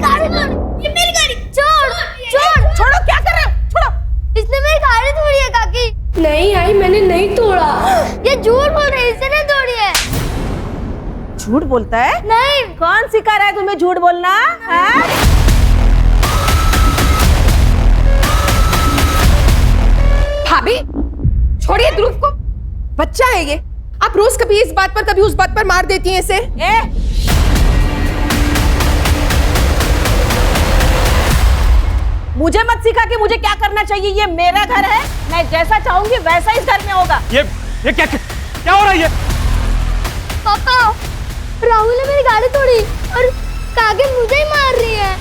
गाड़ी तोड़ी। ये मेरी गाड़ी। छोड़। छोड़ो, क्या कर रहे हो? छोड़ो। इसने मेरी गाड़ी तोड़ी है काकी। नहीं आई, मैंने नहीं तोड़ा। ये झूठ बोल रही है, इसने तोड़ी है। झूठ बोलता है? नहीं। कौन सिखा रहा है तुम्हें झूठ बोलना? हाँ? भाभी छोड़िए ध्रुव को, बच्चा है ये। आप रोज कभी इस बात पर कभी उस बात पर मार देती हैं इसे। मुझे मत सिखा कि मुझे क्या करना चाहिए। ये मेरा घर है, मैं जैसा चाहूंगी वैसा इस घर में होगा। ये क्या हो रहा है ये? पापा, राहुल ने मेरी गाड़ी तोड़ी और काकी मुझे ही मार रही है।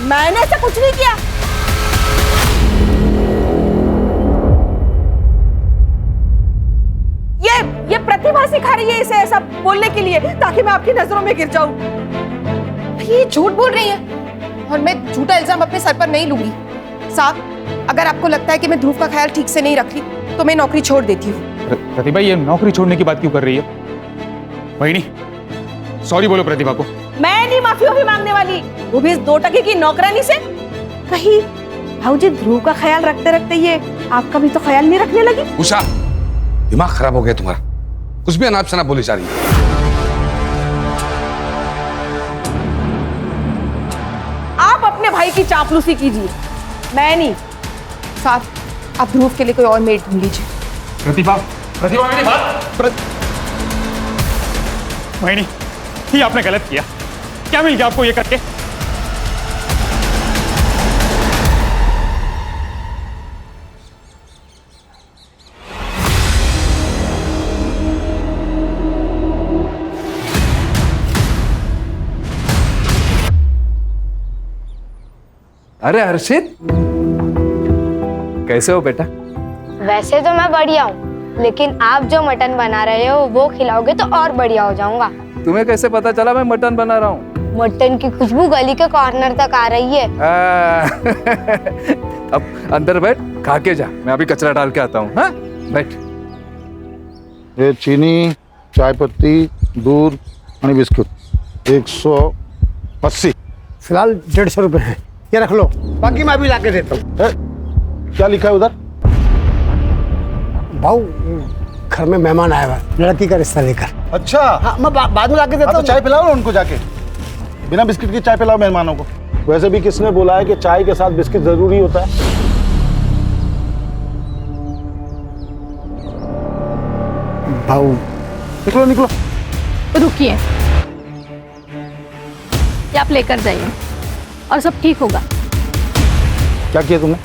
मैंने ऐसा कुछ नहीं किया। ये प्रतिभा सिखा रही है इसे ऐसा बोलने के लिए, ताकि मैं आपकी नजरों में गिर जाऊं। ये झूठ बोल रही है और मैं झूठा इल्जाम अपने सर पर नहीं लूंगी। साहब, अगर आपको लगता है कि मैं ध्रुव का ख्याल ठीक से नहीं रख रही तो मैं नौकरी छोड़ देती हूँ। प्रतिभा, ये नौकरी छोड़ने की बात क्यों कर रही है? वहीनी, सॉरी बोलो प्रतिभा को। मैं नहीं माफी मांगने वाली, वो भी इस 2 टके की नौकरानी से। कहीं भाऊजी ध्रुव का ख्याल रखते रखते ये आपका भी तो ख्याल नहीं रखने लगी? उषा, दिमाग खराब हो गया तुम्हारा, कुछ भी अनाप शनाप बोली जा रही है। आप अपने भाई की चापलूसी कीजिए, मैं नहीं। साहब, आप ध्रुव के लिए कोई और मेड ढूंढ लीजिए। प्रतिभा, मेरी बात। वहीनी, ये आपने गलत किया। क्या मिल गया आपको ये करके? अरे हर्षित, कैसे हो बेटा? वैसे तो मैं बढ़िया हूँ, लेकिन आप जो मटन बना रहे हो वो खिलाओगे तो और बढ़िया हो जाऊंगा। तुम्हें कैसे पता चला मैं मटन बना रहा हूँ? मटन की खुशबू गली के कॉर्नर तक आ रही है। अब अंदर बैठ, खा के जा, मैं अभी कचरा डाल के आता हूँ। हाँ, बैठ। ये चीनी, चाय पत्ती, दूध और बिस्कुट 180। फिलहाल 150 रुपए है, ये रख लो, बाकी मैं भी लाके देता हूँ। क्या लिखा है उधर? भाऊ, घर में मेहमान आया हुआ है, लड़की का रिश्ता लेकर। अच्छा, हाँ, मैं बाद में लाके देता तो हूँ। चाय पिलाओ ना उनको जाके, बिना बिस्किट की चाय पिलाओ मेहमानों को। वैसे भी किसने बोला है कि चाय के साथ बिस्किट जरूरी होता है? भाऊ, निकलो निकलो। रुकिए, ये आप लेकर जाइए और सब ठीक होगा। क्या किया तुमने?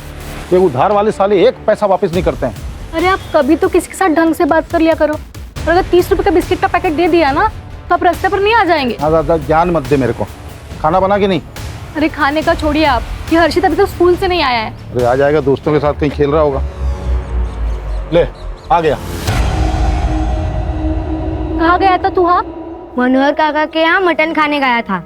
ये उधार वाले साले 1 पैसा वापस नहीं करते हैं। अरे आप कभी तो किसी के साथ ढंग से बात कर लिया करो। और अगर 30 रुपए का बिस्किट का पैकेट दे दिया ना तो आप रास्ते पर नहीं आ जाएंगे। ज़्यादा ज्ञान मत दे मेरे को। खाना बना के नहीं? अरे खाने का छोड़िए आप, ये हर्षित अभी तो स्कूल से नहीं आया है। अरे आ जाएगा, दोस्तों के साथ कहीं खेल रहा होगा। ले, आ गया। कहाँ गया था तू? हाँ, मनोहर काका के यहाँ मटन खाने गया था।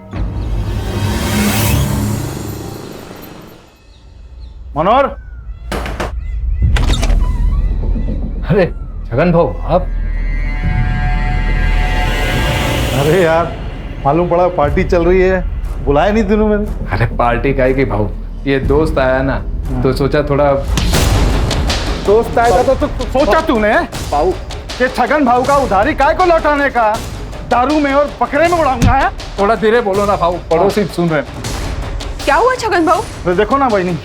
मनोहर, अरे छगन भाऊ, आप? अरे यार, मालूम पड़ा पार्टी चल रही है, बुलाया नहीं तूने मैंने। अरे पार्टी काहे की भाऊ, ये दोस्त आया ना तो सोचा थोड़ा। दोस्त आएगा तो सोचा तूने भाऊ कि छगन भाऊ का उधारी काय को लौटाने का? दारू में और बकरे में उड़ाऊंगा है? थोड़ा धीरे बोलो ना भाऊ, पड़ोसी सुन रहे हैं। क्या हुआ छगन भाऊ? तो देखो ना बहनी,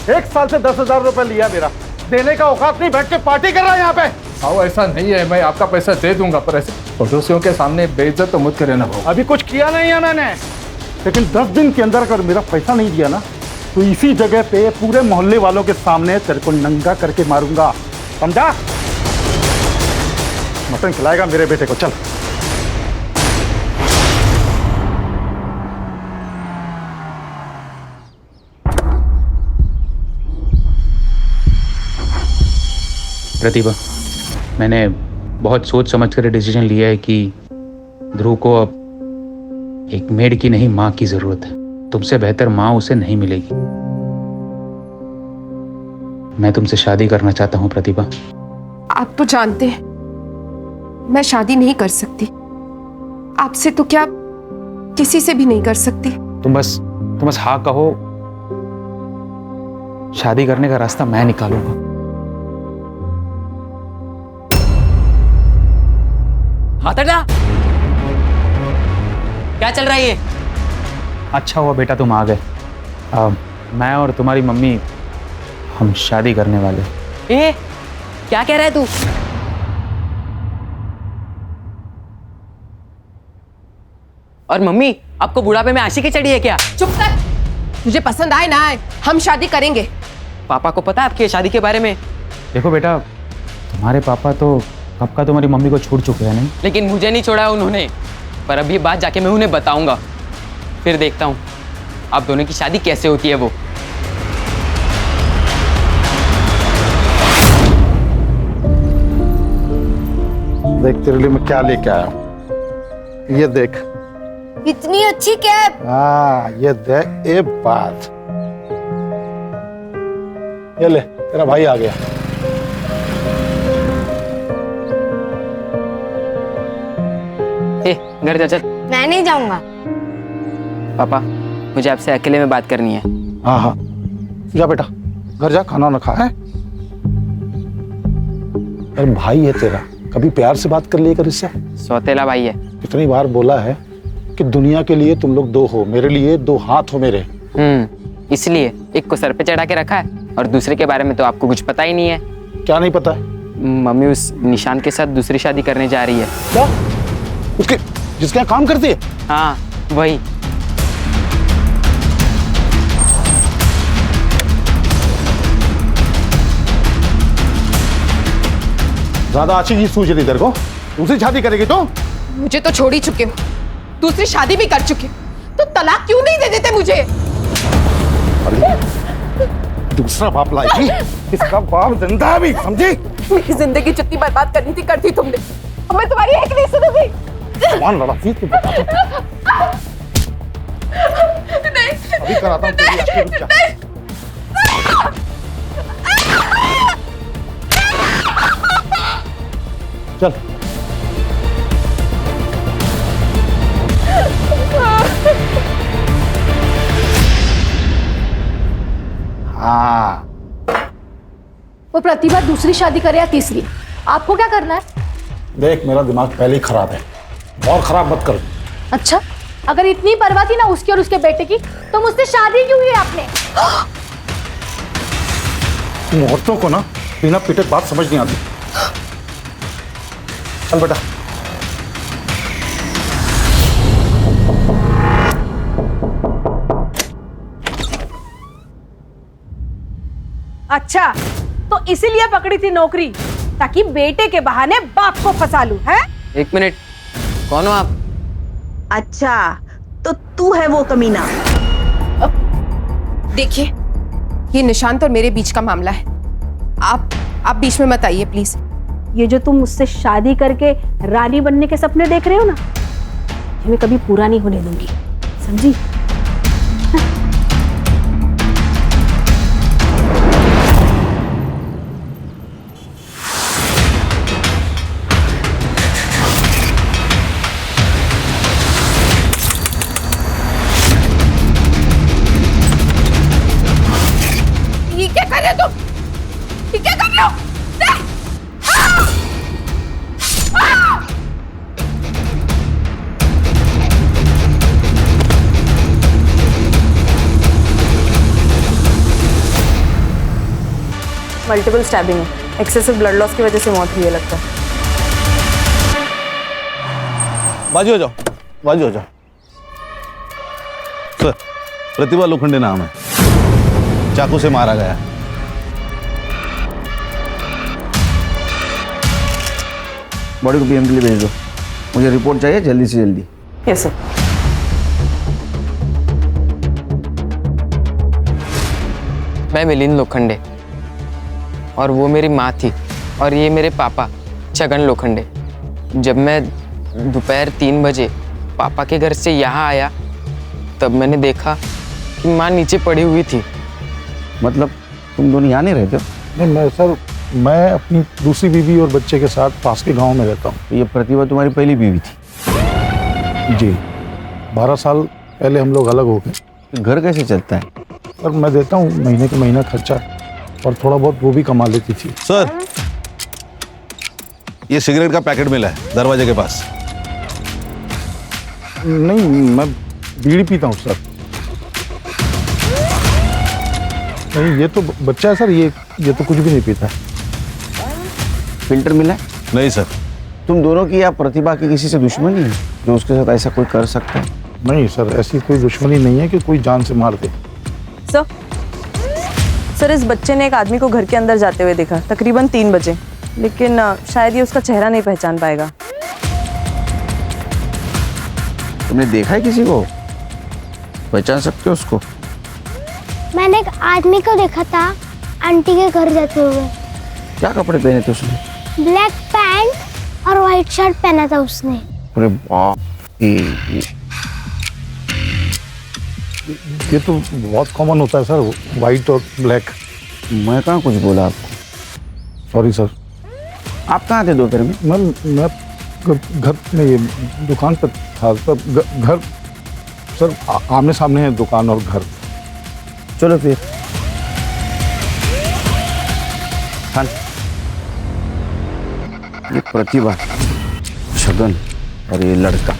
1 साल से 10,000 रुपए लिया मेरा, देने का औकात नहीं, बैठ के पार्टी कर रहा है यहाँ पे। भाऊ ऐसा नहीं है, मैं आपका पैसा दे दूंगा, पर ऐसे पड़ोसियों के सामने बेइज्जत तो मत करे ना भाऊ। अभी कुछ किया नहीं है मैंने, लेकिन 10 दिन के अंदर अगर मेरा पैसा नहीं दिया ना तो इसी जगह पे पूरे मोहल्ले वालों के सामने तेरे को नंगा करके मारूंगा, समझा? मटन खिलाएगा मेरे बेटे को, चल। प्रतिभा, मैंने बहुत सोच समझ कर डिसीजन लिया है कि ध्रुव को अब एक मेड की नहीं, माँ की जरूरत है। तुमसे बेहतर माँ उसे नहीं मिलेगी। मैं तुमसे शादी करना चाहता हूँ प्रतिभा। आप तो जानते हैं मैं शादी नहीं कर सकती। आपसे तो क्या, किसी से भी नहीं कर सकती। तुम बस हाँ कहो, शादी करने का रास्ता मैं निकालूंगा। हाथ हटा। क्या चल रहा है ये? अच्छा हुआ बेटा तुम आ गए। मैं और तुम्हारी मम्मी हम शादी करने वाले। ए, क्या कह रहा है तू? और मम्मी, आपको बुढ़ापे में आशिकी चढ़ी है क्या? चुप कर। तुझे पसंद आए ना आए, हम शादी करेंगे। पापा को पता है आपकी शादी के बारे में? देखो बेटा, तुम्हारे पापा तो कब का तुम्हारी मम्मी को छोड़ चुके हैं नहीं? लेकिन मुझे नहीं छोड़ा उन्होंने। पर अब ये बात जाके मैं उन्हें बताऊंगा, फिर देखता हूँ आप दोनों की शादी कैसे होती है। वो देख तेरे लिए मैं क्या लेके आया हूँ। ये देख। इतनी अच्छी कैप। हाँ ये देख, ये बात। ये ले, तेरा भाई आ गया। ए, घर जा चल। मैं नहीं जाऊंगा। पापा, मुझे आपसे अकेले में बात करनी है। हाँ हाँ, जा बेटा, घर जा, खाना ना खा है। अरे भाई है तेरा, कभी प्यार से बात कर लिया कर इससे। सौतेला भाई है। कितनी बार बोला है कि दुनिया के लिए तुम लोग दो हो, मेरे लिए दो हाथ हो मेरे। इसलिए एक को सर पे चढ़ा के रखा है और दूसरे के बारे में तो आपको कुछ पता ही नहीं है। क्या नहीं पता है? मम्मी उस निशान के साथ दूसरी शादी करने जा रही है। क्या? उसके जिसके यहाँ काम करती है? हाँ वही। ज्यादा आशिकी सूझ रही तेरे को? दूसरी शादी करेगी तो? मुझे तो छोड़ ही चुके हो, दूसरी शादी भी कर चुके हो, तो तलाक क्यों नहीं दे देते मुझे? अरे दूसरा बाप लाएगी, इसका बाप जिंदा भी, समझी? मेरी जिंदगी जितनी बर्बाद करनी थी कर दी तुमने, और मैं तुम्हारी एक नहीं सुनूंगी। मान लड़ा थी तू, बता दो। अभी कराता हूँ तेरी आखिर, रुक जा। चल। हाँ, वो प्रतिभा दूसरी शादी करे या तीसरी, आपको क्या करना है? देख मेरा दिमाग पहले ही खराब है, और खराब मत कर। अच्छा, अगर इतनी परवाह थी ना उसकी और उसके बेटे की, तो मुझसे शादी क्यों की आपने? तुम औरतों को ना बिना पीटे बात समझ नहीं आती। चल बेटा। अच्छा, तो इसीलिए पकड़ी थी नौकरी, ताकि बेटे के बहाने बाप को फंसा लूं, है? एक मिनट, कौन हो आप? अच्छा, तो तू है वो कमीना। देखिए, ये निशांत और मेरे बीच का मामला है, आप बीच में मत आइए प्लीज। ये जो तुम मुझसे शादी करके रानी बनने के सपने देख रहे हो ना, ये मैं कभी पूरा नहीं होने दूंगी, समझी? ये क्या कर रहे हो तुम? ये क्या कर रहे हो? मल्टीपल स्टैबिंग है, एक्सेसिव ब्लड लॉस की वजह से मौत हुई है लगता है। बाजू हो जाओ, बाजू हो जाओ। सर, प्रतिभा लोखंडे नाम है, चाकू से मारा गया। बॉडी को पीएम के लिए भेज दो, मुझे रिपोर्ट चाहिए जल्दी से जल्दी। Yes sir. मैं मिलिंद लोखंडे और वो मेरी माँ थी, और ये मेरे पापा छगन लोखंडे। जब मैं दोपहर 3 बजे पापा के घर से यहाँ आया, तब मैंने देखा कि माँ नीचे पड़ी हुई थी। मतलब तुम दोनों यहाँ नहीं रहते हो? नहीं मैं सर, मैं अपनी दूसरी बीवी और बच्चे के साथ पास के गांव में रहता हूँ। तो ये प्रतिभा तुम्हारी पहली बीवी थी? जी, 12 साल पहले हम लोग अलग हो गए। घर कैसे चलता है? और मैं देता हूँ महीने के महीना खर्चा, और थोड़ा बहुत वो भी कमा लेती थी। सर, ये सिगरेट का पैकेट मिला है दरवाजे के पास। नहीं, मैं बीड़ी पीता हूँ सर। नहीं, ये तो बच्चा है सर, ये तो कुछ भी नहीं पीता। फिल्टर मिला है? नहीं सर। तुम दोनों की या प्रतिभा की किसी से दुश्मनी है जो उसके साथ ऐसा कोई कर सकता है? नहीं सर, ऐसी कोई दुश्मनी नहीं है कि कोई जान से मार दे। सर, इस बच्चे ने एक आदमी को घर के अंदर जाते हुए देखा तकरीबन 3 बजे, लेकिन शायद ये उसका चेहरा नहीं पहचान पाएगा। तुमने देखा है किसी को? पहचान सकते हो उसको? मैंने एक आदमी को देखा था आंटी के घर जाते हुए। क्या कपड़े पहने थे उसने? ब्लैक पैंट और व्हाइट शर्ट पहना था उसने। अरे बाप, ये तो बहुत कॉमन होता है सर, वाइट और ब्लैक। मैं कहाँ कुछ बोला आपको? Sorry sir. आप कहाँ थे दोपहर में? मैं घर में, ये दुकान पर था। घर सर आमने सामने है दुकान और घर। चलो फिर। हाँ, ये प्रतिभा, छगन और ये लड़का,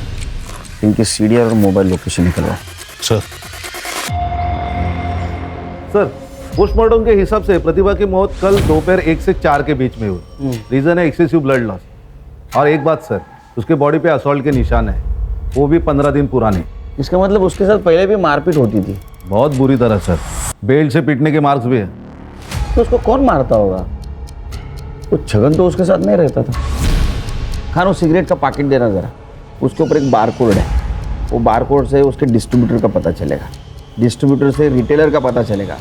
इनकी सीडीआर और मोबाइल लोकेशन निकलवाओ। सर, पोस्टमार्टम के हिसाब से प्रतिभा की मौत कल दोपहर 1 से 4 के बीच में हुई। रीजन है एक्सेसिव ब्लड लॉस। और एक बात सर, उसके बॉडी पे असॉल्ट के निशान है, वो भी 15 दिन पुराने। इसका मतलब उसके साथ पहले भी मारपीट होती थी? बहुत बुरी तरह सर, बेल्ट से पीटने के मार्क्स भी है। तो उसको कौन मारता होगा? वो छगन तो उसके साथ नहीं रहता था। खान, वो सिगरेट का पैकेट देना जरा। उसके ऊपर एक बार कोड है, वो बार कोड से उसके डिस्ट्रीब्यूटर का पता चलेगा, डिस्ट्रीब्यूटर से रिटेलर का पता चलेगा,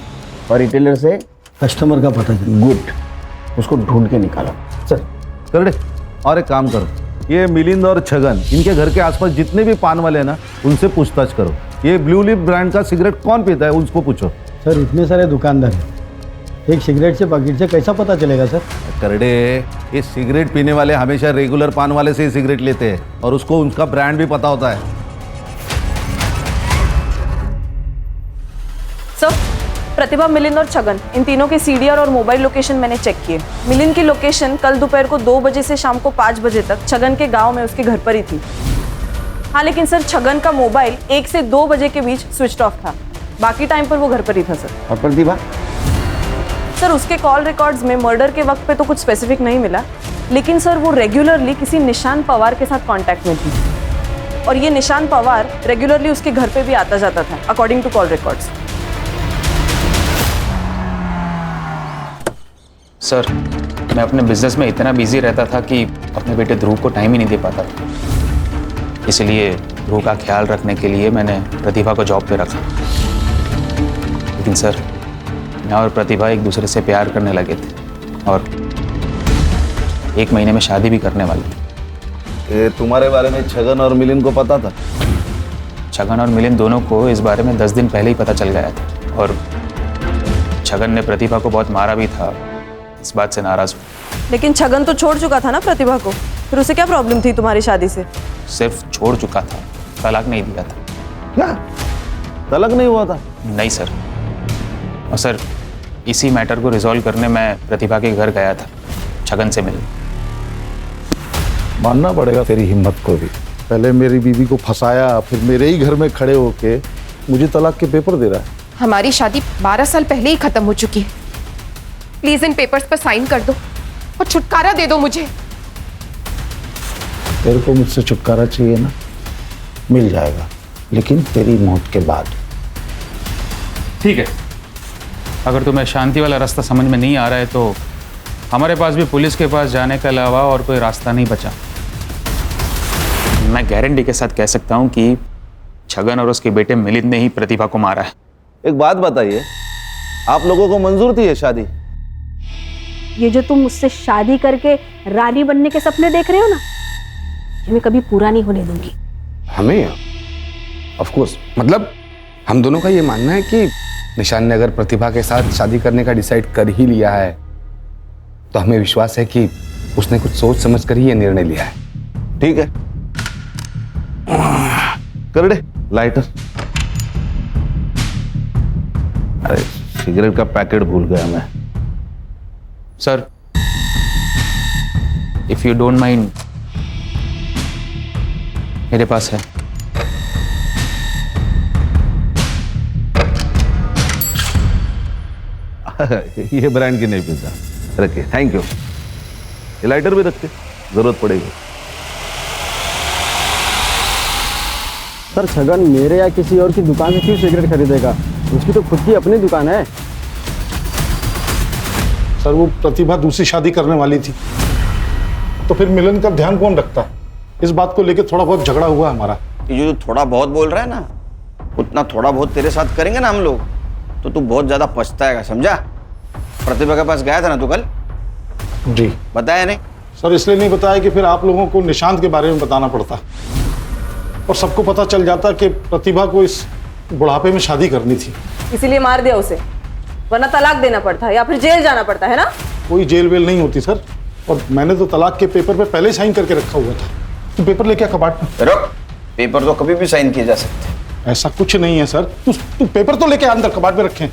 और रिटेलर से कस्टमर का पता चलेगा। गुड, उसको ढूंढ के निकालो सर। कर दे। और एक काम करो, ये मिलिंद और छगन, इनके घर के आसपास जितने भी पान वाले हैं ना, उनसे पूछताछ करो। ये ब्लू लिप ब्रांड का सिगरेट कौन पीता है, उसको पूछो। सर, इतने सारे दुकानदार हैं, एक सिगरेट से पैकेट से कैसा पता चलेगा सर? करडे, ये सिगरेट पीने वाले हमेशा रेगुलर पान वाले से ही सिगरेट लेते हैं, और उसको उनका ब्रांड भी पता होता है। सर, प्रतिभा, मिलिंद और छगन, इन तीनों के सीडीआर और मोबाइल लोकेशन मैंने चेक किए। मिलिंद की लोकेशन कल दोपहर को 2 बजे से शाम को 5 बजे तक छगन के गांव में उसके घर पर ही थी। हाँ, लेकिन सर छगन का मोबाइल 1 से 2 बजे के बीच स्विच ऑफ था। बाकी टाइम पर वो घर पर ही था सर। और प्रतिभा? सर, उसके कॉल रिकॉर्ड्स में मर्डर के वक्त पे तो कुछ स्पेसिफिक नहीं मिला, लेकिन सर वो रेगुलरली किसी निशान पवार के साथ कांटेक्ट में थी, और ये निशान पवार रेगुलरली उसके घर पे भी आता जाता था according to call records. Sir, मैं अपने बिजनेस में इतना बिजी रहता था कि अपने बेटे ध्रुव को टाइम ही नहीं दे पाता था। इसलिए ध्रुव का ख्याल रखने के लिए मैंने प्रतिभा को जॉब पे रखा। लेकिन सर, मैं और प्रतिभा एक दूसरे से प्यार करने लगे थे, और 1 महीने में शादी भी करने वाले थे। ये तुम्हारे बारे में छगन और मिलिंद को पता था? छगन और मिलिंद दोनों को इस बारे में 10 दिन पहले ही पता चल गया था, और छगन ने प्रतिभा को बहुत मारा भी था। इस बात से नाराज हुआ। लेकिन छगन तो छोड़ चुका था ना प्रतिभा को, फिर उसे क्या प्रॉब्लम थी तुम्हारी शादी से? सिर्फ छोड़ चुका था, तलाक नहीं दिया था। क्या तलाक नहीं हुआ था? नहीं सर। और सर, इसी मैटर को रिजॉल्व करने मैं प्रतिभा के घर गया था, छगन से मिलने। मानना पड़ेगा तेरी हिम्मत को भी। पहले मेरी बीवी को फंसाया, फिर मेरे ही घर में खड़े होके मुझे तलाक के पेपर दे रहा है। हमारी शादी 12 साल पहले ही खत्म हो चुकी है। प्लीज इन पेपर्स पर साइन कर दो और छुटकारा दे दो मुझे। तेरे को मुझसे छुटकारा चाहिए ना, मिल जाएगा, लेकिन तेरी मौत के बाद। ठीक है, अगर तुम्हें शांति वाला रास्ता समझ में नहीं आ रहा है तो हमारे पास भी पुलिस के पास जाने के अलावा और कोई रास्ता नहीं बचा। मैं गारंटी के साथ कह सकता हूँ कि छगन और उसके बेटे मिलिंद ने ही प्रतिभा को मारा है। एक बात बताइए, आप लोगों को मंजूर थी ये शादी? ये जो तुम मुझसे शादी करके रानी बनने के सपने देख रहे हो ना, ये मैं कभी पूरा नहीं होने दूंगी। हमें ऑफ कोर्स, मतलब हम दोनों का ये मानना है कि निशान ने अगर प्रतिभा के साथ शादी करने का डिसाइड कर ही लिया है तो हमें विश्वास है कि उसने कुछ सोच समझ कर ही ये निर्णय लिया है। ठीक है, कर दे लाइटर। सिगरेट का पैकेट भूल गया मैं। Sir, if you don't mind, मेरे पास है। ये ब्रांड की नहीं पीता, रखिए, थैंक यू। ये लाइटर भी रखिए, जरूरत पड़ेगी। सर छगन मेरे या किसी और की दुकान से क्यों सिगरेट खरीदेगा? उसकी तो खुद की अपनी दुकान है। सर वो प्रतिभा दूसरी शादी करने वाली थी, तो फिर मिलन का ध्यान कौन रखता है? इस बात को लेकर थोड़ा बहुत झगड़ा हुआ हमारा। ये जो थोड़ा बहुत बोल रहा है ना, उतना थोड़ा बहुत तेरे साथ करेंगे ना हम लोग, तो तू बहुत ज्यादा पछताएगा, समझा? प्रतिभा के पास गया था ना तू कल? जी। बताया नहीं? सर इसलिए नहीं बताया कि फिर आप लोगों को निशांत के बारे में बताना पड़ता और सबको पता चल जाता कि प्रतिभा को इस बुढ़ापे में शादी करनी थी। इसीलिए मार दिया उसे, वरना तलाक देना पड़ता है या फिर जेल जाना पड़ता है ना। कोई जेल वेल नहीं होती सर, और मैंने तो तलाक के पेपर पे पहले साइन करके रखा हुआ था। तू पेपर लेके आ कबाट में। रुक, पेपर तो कभी भी साइन किए जा सकते हैं। ऐसा कुछ नहीं है सर, तू पेपर तो लेके अंदर कबाट में रखें।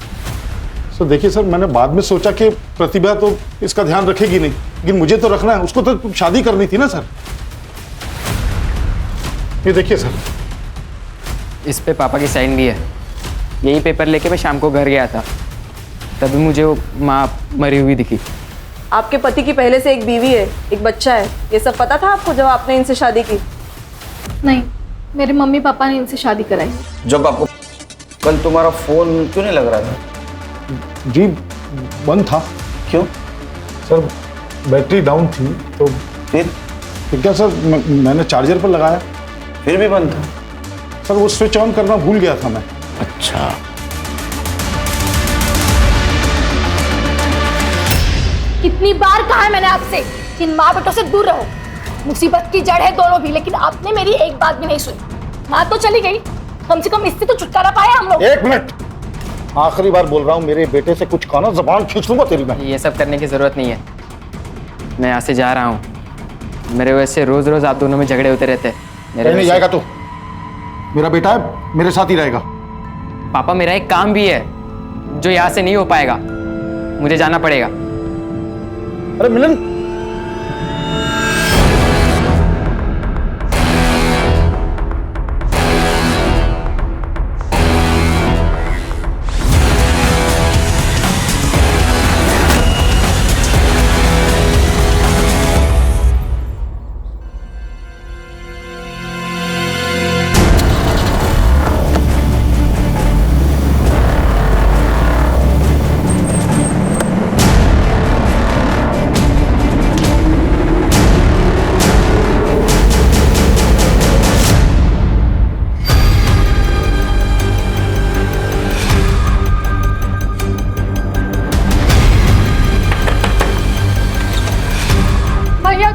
सर देखिए सर, मैंने बाद में सोचा कि प्रतिभा तो इसका ध्यान रखेगी नहीं, लेकिन मुझे तो रखना है, उसको तो शादी करनी थी ना सर। ये देखिए सर, इस पे पापा की साइन भी है। यही पेपर लेके मैं शाम को घर गया था, तभी मुझे वो माँ मरी हुई दिखी। आपके पति की पहले से एक बीवी है, एक बच्चा है, ये सब पता था आपको जब आपने इनसे शादी की? नहीं, मेरे मम्मी पापा ने इनसे शादी कराई। जब आपको कल तुम्हारा फोन क्यों नहीं लग रहा था? जी बंद था। क्यों? सर बैटरी डाउन थी। तो फिर क्या सर, मैंने चार्जर पर लगाया, फिर भी बंद था। सर वो स्विच ऑन करना भूल गया था मैं। अच्छा, कितनी बार कहा है मैंने आपसे कि इन माँ बेटों से दूर रहो। मुसीबत की जड़ है दोनों भी, लेकिन आपने मेरी एक बात भी नहीं सुनी। माँ तो चली गई, कम से कम इससे तो छुटकारा पाया हम लोग। एक मिनट, आखिरी बार बोल रहा हूँ, मेरे बेटे से कुछ कहना, जबान खींच लूंगा तेरी मैं। ये सब करने की ज़रूरत नहीं है, मैं यहाँ से जा रहा हूँ। मेरे वजह से रोज़ रोज़ आप दोनों में झगड़े होते रहते हैं। कहीं नहीं जाएगा तू, मेरा बेटा है, मेरे साथ ही रहेगा। पापा मेरा एक काम भी है जो यहाँ से नहीं हो पाएगा, मुझे जाना पड़ेगा। अरे मिलन, भैया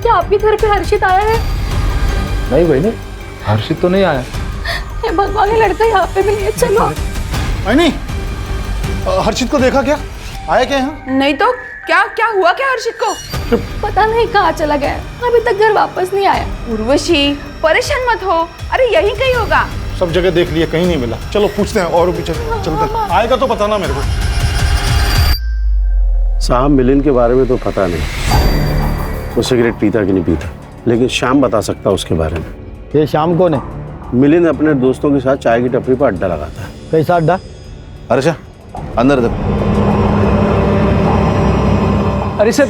क्या आपके घर पे हर्षित आया है? नहीं बहनी, हर्षित तो नहीं आया। ये भगवान, ये लड़का यहाँ पे भी नहीं है। चलो नहीं, हर्षित को देखा क्या? आया क्या यहाँ? नहीं तो क्या क्या हुआ क्या हर्षित को? पता नहीं कहाँ चला गया, अभी तक घर वापस नहीं आया। उर्वशी परेशान मत हो, अरे यही कहीं होगा। सब जगह देख लिया, कहीं नहीं मिला। चलो पूछते हैं और भी, चलते हैं। आएगा तो बताना मेरे को। साहब मिलिन के बारे में तो पता नहीं, वो सिगरेट पीता कि नहीं पीता, लेकिन श्याम बता सकता उसके बारे में। ये शाम को ने मिलिन अपने दोस्तों के साथ चाय की टपरी पर अड्डा लगाता है। कैसा अड्डा? अर्षा अंदर दे। अरे सर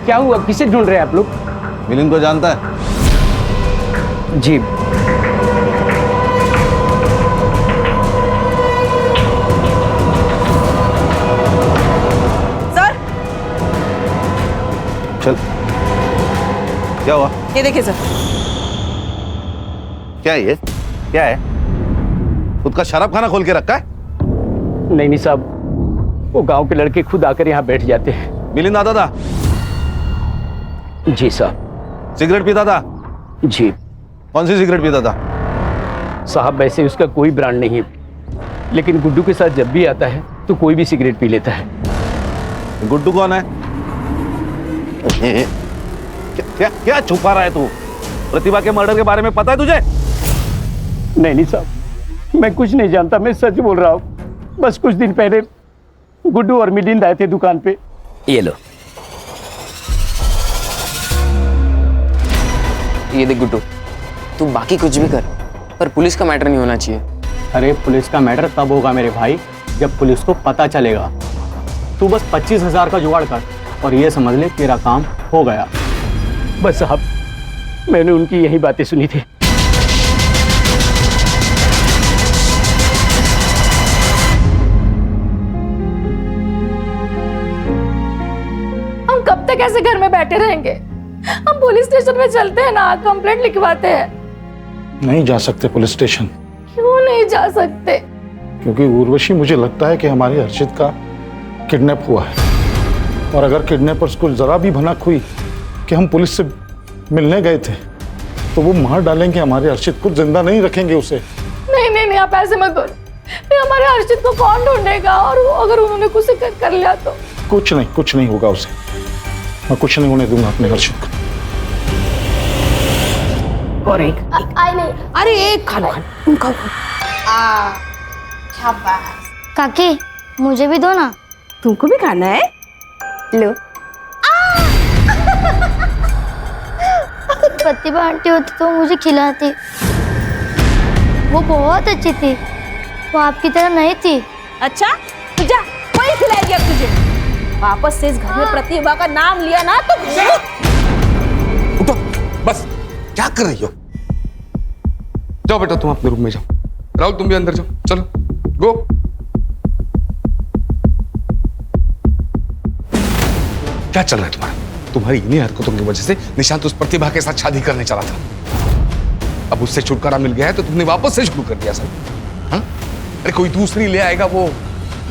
क्या हुआ, किसे ढूंढ रहे हैं आप लोग? मिलिन को जानता है? जी। सर चल, क्या हुआ? ये देखिए सर। क्या है ये? क्या है? खुद का शराब खाना खोल के रखा है? नहीं साहब, वो गांव के लड़के खुद आकर यहाँ बैठ जाते हैं। मिलिंद आता था? जी साहब। सिगरेट पीता था? जी। कौन सी सिगरेट पीता था? साहब वैसे उसका कोई ब्रांड नहीं है, लेकिन गुड्डू के साथ जब भी आता है तो कोई भी सिगरेट पी लेता है। गुड्डू कौन है? क्या क्या छुपा रहा है तू? प्रतिभा के मर्डर के बारे में पता है तुझे? नहीं साहब, मैं कुछ नहीं जानता, मैं सच बोल रहा हूँ। बस कुछ दिन पहले गुड्डू और मिलिंद आए थे दुकान पे। ये लो। ये देख गुड्डू, तू बाकी कुछ भी कर पर पुलिस का मैटर नहीं होना चाहिए। अरे पुलिस का मैटर तब होगा मेरे भाई जब पुलिस को पता चलेगा। तू बस 25,000 का जुगाड़ कर और ये समझ ले तेरा काम हो गया। बस साहब, मैंने उनकी यही बातें सुनी थी। हम कब तक ऐसे घर में बैठे रहेंगे? हम पुलिस स्टेशन में चलते हैं ना, कंप्लेंट लिखवाते हैं। नहीं जा सकते पुलिस स्टेशन। क्यों नहीं जा सकते? क्योंकि उर्वशी, मुझे लगता है कि हमारी हर्षित का किडनैप हुआ है, और अगर किडनैपर्स को जरा भी भनक हुई कि हम पुलिस से मिलने गए थे तो वो मार डालेंगे हमारे हर्षित को, जिंदा नहीं रखेंगे उसे। नहीं नहीं नहीं, आप ऐसे मत बोलो। फिर हमारे हर्षित को कौन ढूंढेगा? और अगर उन्होंने कुछ कर लिया तो? कुछ नहीं होगा उसे। मैं कुछ नहीं होने दूंगा अपने हर्षित को। और एक आई नहीं। अरे एक खाना खाओ। शाबाश। काकी मुझे भी दो ना। तुमको भी खाना है? लो। प्रतिभा आंटी होती तो मुझे खिलाती। वो बहुत अच्छी थी, वो आपकी तरह नहीं थी। अच्छा तू जा, वही खिलाएगी अब तुझे। वापस से इस घर में प्रतिभा का नाम लिया ना तो उठो, बस क्या कर रही हो? जाओ बेटा, तुम अपने रूम में जाओ। राहुल तुम भी अंदर जाओ, चलो गो। क्या चल रहा है तुम्हारा? तुम्हारी इन्हीं हरकतों की वजह से निशांत उस प्रतिभा के साथ शादी करने चला था। अब उससे छुटकारा मिल गया है तो तुमने वापस से शुरू कर दिया सब। हाँ? अरे कोई दूसरी ले आएगा, वो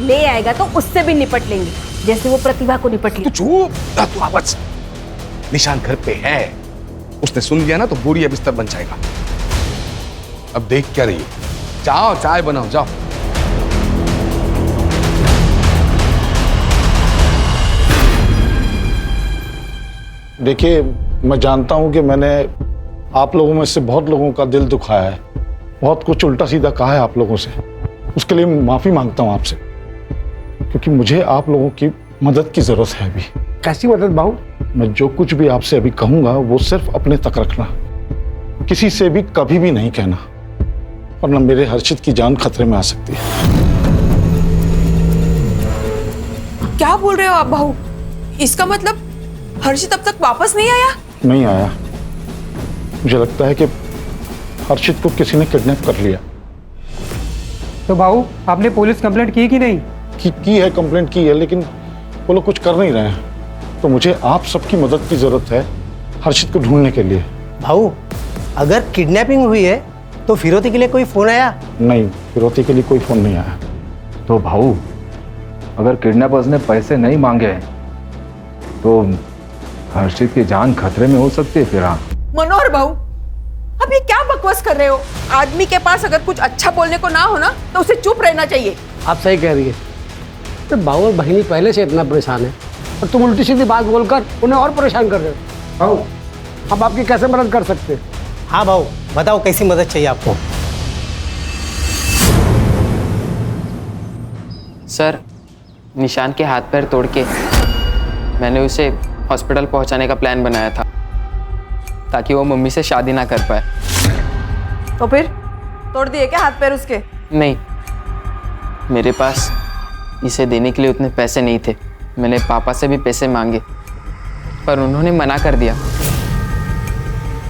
ले आएगा तो उससे भी निपट लेंगे जैसे वो प्रतिभा को निपट लिया। तू चुप, तू आवाज। निशांत घर पे है, उसने सुन लिया ना तो बोरिया बिस्तर बन जाएगा। अब देख क्या रही हो? जाओ चाय बनाओ, जाओ। देखिए, मैं जानता हूं कि मैंने आप लोगों में से बहुत लोगों का दिल दुखाया है, बहुत कुछ उल्टा सीधा कहा है आप लोगों से। उसके लिए माफी मांगता हूं आपसे, क्योंकि मुझे आप लोगों की मदद की जरूरत है अभी। कैसी मदद बाबू? मैं जो कुछ भी आपसे अभी कहूंगा वो सिर्फ अपने तक रखना, किसी से भी कभी भी नहीं कहना, वरना मेरे हर्षित की जान खतरे में आ सकती है। क्या बोल रहे हो आप बहू? इसका मतलब हर्षित अब तक वापस नहीं आया? नहीं आया। मुझे लगता है कि हर्षित को किसी ने किडनैप कर लिया। तो बाबू आपने पुलिस कंप्लेंट की कि नहीं? की है, कंप्लेंट की है, लेकिन वो लोग कुछ कर नहीं रहे हैं। तो मुझे आप सबकी मदद की जरूरत है हर्षित को ढूंढने के लिए। भाऊ अगर किडनैपिंग हुई है तो फिरौती के लिए कोई फोन आया? नहीं, फिरौती के लिए कोई फोन नहीं आया। तो भाऊ अगर किडनैपर्स ने पैसे नहीं मांगे तो हर्षित की जान खतरे में हो सकती है। फिर हाँ मनोहर बाबू, अब ये क्या बकवास कर रहे हो? आदमी के पास अगर कुछ अच्छा बोलने को ना हो ना तो उसे चुप रहना चाहिए। आप सही कह रही है। तो बाबू और बहिनी पहले से इतना परेशान है और तुम उल्टी सीधी बात बोलकर उन्हें और परेशान कर रहे हो। बाबू अब आपकी कैसे मदद कर सकते? हाँ बाबू बताओ कैसी मदद चाहिए आपको? सर, निशान के हाथ पैर तोड़ के मैंने उसे हॉस्पिटल पहुंचाने का प्लान बनाया था ताकि वो मम्मी से शादी ना कर पाए। तो फिर तोड़ दिए क्या हाथ पैर उसके? नहीं, मेरे पास इसे देने के लिए उतने पैसे नहीं थे। मैंने पापा से भी पैसे मांगे पर उन्होंने मना कर दिया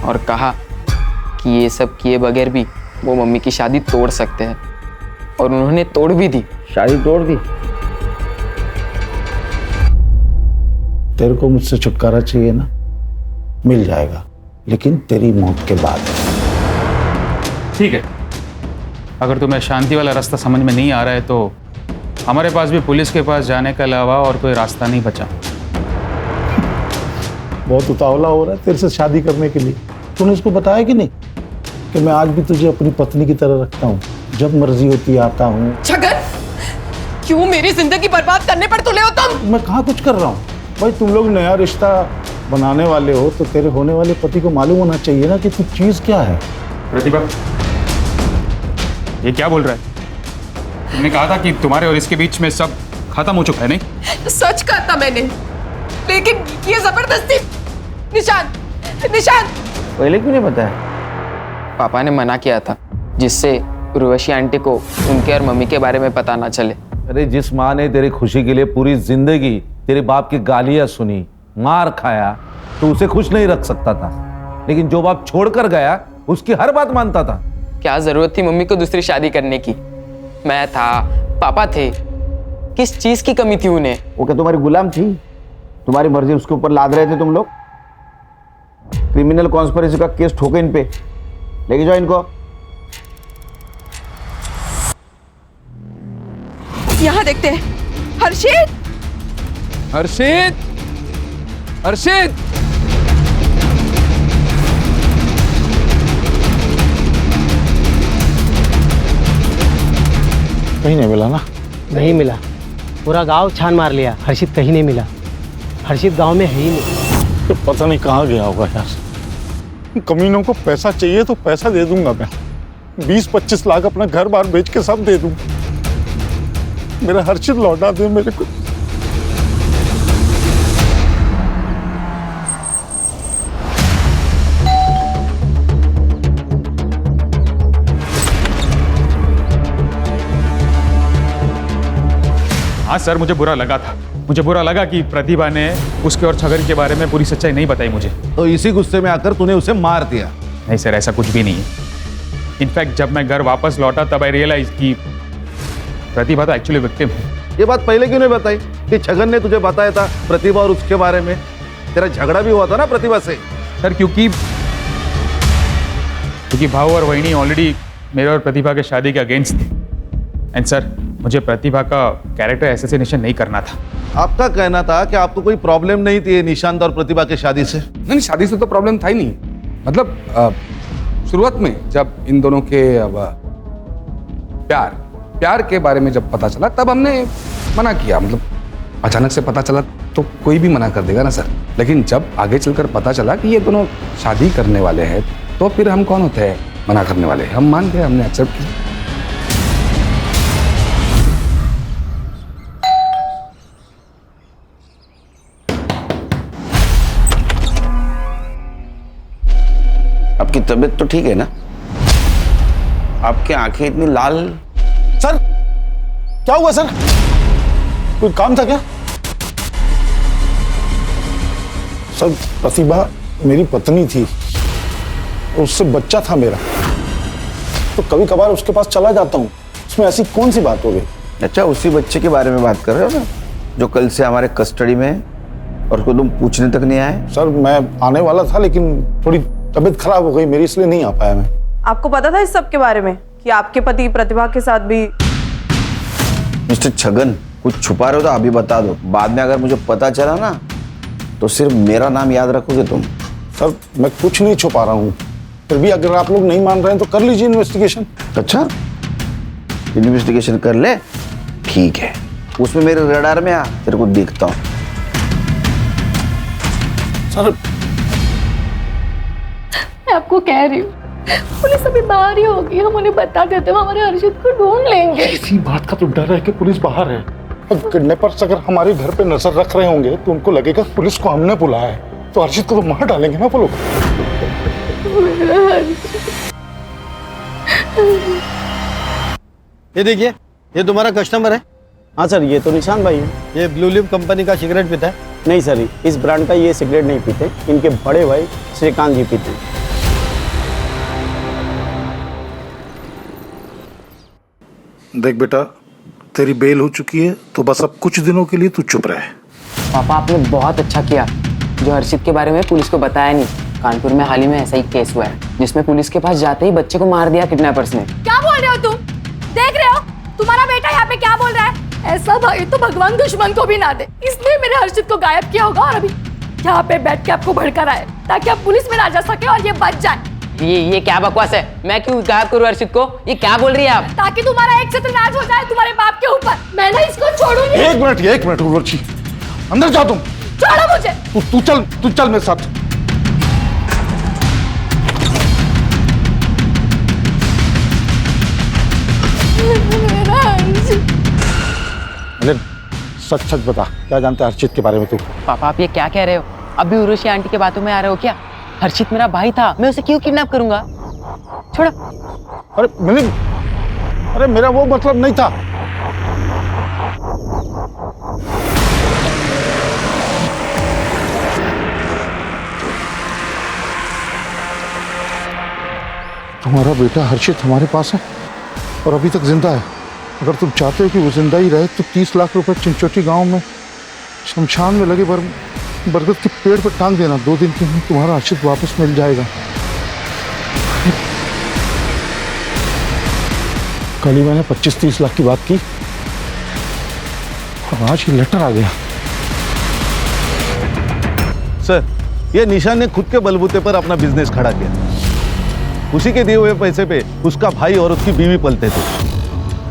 और कहा कि ये सब किए बगैर भी वो मम्मी की शादी तोड़ सकते हैं, और उन्होंने तोड़ भी दी। शादी तोड़ दी? तेरे को मुझसे छुटकारा चाहिए ना, मिल जाएगा, लेकिन तेरी मौत के बाद। ठीक है, अगर तुम्हें शांति वाला रास्ता समझ में नहीं आ रहा है तो हमारे पास भी पुलिस के पास जाने के अलावा और कोई रास्ता नहीं बचा। बहुत उतावला हो रहा है तेरे से शादी करने के लिए। तूने उसको बताया कि नहीं कि मैं आज भी तुझे अपनी पत्नी की तरह रखता हूँ, जब मर्जी होती आता हूँ। छगन, क्यों मेरी जिंदगी बर्बाद करने पर तुले हो तुम? मैं कहाँ कुछ कर रहा हूँ भाई, तुम लोग नया रिश्ता बनाने वाले हो तो तेरे होने वाले पति को मालूम होना चाहिए ना कि तू चीज क्या है। प्रतिभा, ये क्या बोल रहा है? तुमने कहा था कि तुम्हारे और इसके बीच में सब खत्म हो चुका है नहीं? सच कहा था मैंने, लेकिन ये जबरदस्ती। निशान, निशान, पहले क्यों नहीं बताया? पापा ने मना किया था जिससे उर्वशी आंटी को उनके और मम्मी के बारे में पता ना चले। अरे जिस माँ ने तेरी खुशी के लिए पूरी जिंदगी तेरे बाप की गालियां सुनी, मार खाया, तो उसे खुश नहीं रख सकता था, लेकिन जो बाप छोड़कर गया उसकी हर बात मानता था। क्या जरूरत थी मम्मी को दूसरी शादी करने की? मैं था, पापा थे, किस चीज की कमी थी उन्हें? वो क्या तुम्हारी गुलाम थी? तुम्हारी मर्जी उसके ऊपर लाद रहे थे तुम लोग? क्रिमिनल कॉन्स्पिरेसी का केस ठोके इन पे, लेके जाओ इनको। यहाँ देखते हैं। हर्षित, हर्षित, हर्षित, कहीं नहीं मिला ना? नहीं मिला, पूरा गांव छान मार लिया, हर्षित कहीं नहीं मिला। हर्षित गांव में है ही नहीं। तो पता नहीं कहाँ गया होगा यार। कमीनों को पैसा चाहिए तो पैसा दे दूंगा मैं, 20-25 लाख अपना घर बार बेच के सब दे दूंगा। मेरा हर्षित लौटा दे मेरे को। हाँ सर, मुझे बुरा लगा था। मुझे बुरा लगा कि प्रतिभा ने उसके और छगन के बारे में पूरी सच्चाई नहीं बताई मुझे। तो इसी गुस्से में आकर तूने उसे मार दिया? नहीं सर, ऐसा कुछ भी नहीं है। इनफैक्ट जब मैं घर वापस लौटा तब आई रियलाइज कि प्रतिभा तो एक्चुअली विक्टिम है। ये बात पहले क्यों नहीं बताई कि छगन ने तुझे बताया था प्रतिभा और उसके बारे में? तेरा झगड़ा भी हुआ था ना प्रतिभा से। सर क्योंकि भाऊ और वहिनी ऑलरेडी मेरे और प्रतिभा के शादी के अगेंस्ट थे। एंड सर, मुझे प्रतिभा का कैरेक्टर असैसिनेशन नहीं करना था। आपका कहना था कि आपको कोई प्रॉब्लम नहीं थी निशांत और प्रतिभा के शादी से? नहीं, शादी से तो प्रॉब्लम था ही नहीं। मतलब शुरुआत में जब इन दोनों के प्यार के बारे में जब पता चला तब हमने मना किया। मतलब अचानक से पता चला तो कोई भी मना कर देगा ना सर। लेकिन जब आगे चलकर पता चला कि ये दोनों शादी करने वाले हैं तो फिर हम कौन होते हैं मना करने वाले? हम मान गए, हमने एक्सेप्ट किया। आपकी तबीयत तो ठीक है ना? आपकी आंखें इतनी लाल। सर क्या हुआ सर? कोई काम था क्या? सर प्रतिभा मेरी पत्नी थी, उससे बच्चा था मेरा, तो कभी कभार उसके पास चला जाता हूँ। उसमें ऐसी कौन सी बात हो गई? अच्छा, उसी बच्चे के बारे में बात कर रहे हो ना, जो कल से हमारे कस्टडी में है और उसको तुम पूछने तक नहीं आए? सर मैं आने वाला था लेकिन थोड़ी तबीयत खराब हो गई मेरी, इसलिए नहीं आ पाया मैं। आपको पता था इस सब के बारे में कि आपके पति प्रतिभा के साथ भी? मिस्टर छगन, कुछ छुपा रहे हो तो अभी बता दो। बाद में अगर मुझे पता चला ना तो सिर्फ मेरा नाम याद रखोगे तुम। सर मैं कुछ नहीं छुपा रहा हूँ, फिर भी अगर आप लोग नहीं मान रहे हैं तो कर लीजिए इन्वेस्टिगेशन। अच्छा, इन्वेस्टिगेशन कर ले, ठीक है। उसमें मेरे रडार में आ, तेरे को देखता हूँ। सर मैं आपको कह रही हूँ, पुलिस अभी बाहर ही होगी, हम उन्हें बता देते हैं, हमारे हर्षित को ढूंढ लेंगे। इसी बात का तो डर है कि पुलिस बाहर है। किडनैपर्स अगर हमारे घर पे नजर रख रहे होंगे तो उनको लगेगा पुलिस को हमने बुलाया है, तो हर्षित को तो मार डालेंगे ना वो लोग। ये देखिए, ये तुम्हारा कस्टमर है। हाँ सर, ये तो निशान भाई है। ये ब्लू लिप कंपनी का सिगरेट पीता है? नहीं सर, इस ब्रांड का ये सिगरेट नहीं पीते, इनके बड़े भाई श्रीकांत जी पीते हैं। देख बेटा, तेरी बेल हो चुकी है तो बस अब कुछ दिनों के लिए तू चुप रहे। पापा आपने बहुत अच्छा किया जो हर्षित के बारे में पुलिस को बताया नहीं। कानपुर में हाल ही में ऐसा ही केस हुआ है जिसमें पुलिस के पास जाते ही बच्चे को मार दिया किडनैपर्स ने। क्या बोल रहे हो तुम? देख रहे हो तुम्हारा बेटा यहाँ पे क्या बोल रहा है? ऐसा भाई तो भगवान दुश्मन को भी ना दे, इसलिए मेरे हर्षित को गायब किया होगा और अभी यहाँ पे बैठ के आपको भड़का रहा है ताकि आप पुलिस में ना जा सके और ये बच जाए। ये क्या बकवास है? मैं क्यों गायब करूं हर्षित को? ये क्या बोल रही है आप? ताकि तुम्हारा एक सत्यनाश हो जाए तुम्हारे बाप के ऊपर। मैं ना इसको छोड़ूंगी। एक मिनट उर्वशी, अंदर जा तुम। छोड़ो मुझे। तू चल मेरे साथ। अरे सच सच बता, क्या जानता है हर्षित के बारे में तू? पापा आप ये क्या कह रहे हो? अभी उर्वशी आंटी के बातों में आ रहे हो क्या? हर्षित मेरा भाई था, मैं उसे क्यों किडनैप करूंगा? छोड़ो। अरे मिलिंद, अरे मेरा वो मतलब नहीं था। तुम्हारा बेटा हर्षित हमारे पास है और अभी तक जिंदा है। अगर तुम चाहते हो कि वो जिंदा ही रहे तो 30 लाख रुपए चिंचोटी गांव में शमशान में लगे बरगद के पेड़ पर टांग देना। 2 दिन के अंदर तुम्हारा हर्षित वापस मिल जाएगा। कल ही मैंने 25-30 लाख की बात की और आज ये लेटर आ गया। सर, ये निशान ने खुद के बलबूते पर अपना बिजनेस खड़ा किया। उसी के दिए हुए पैसे पे उसका भाई और उसकी बीवी पलते थे।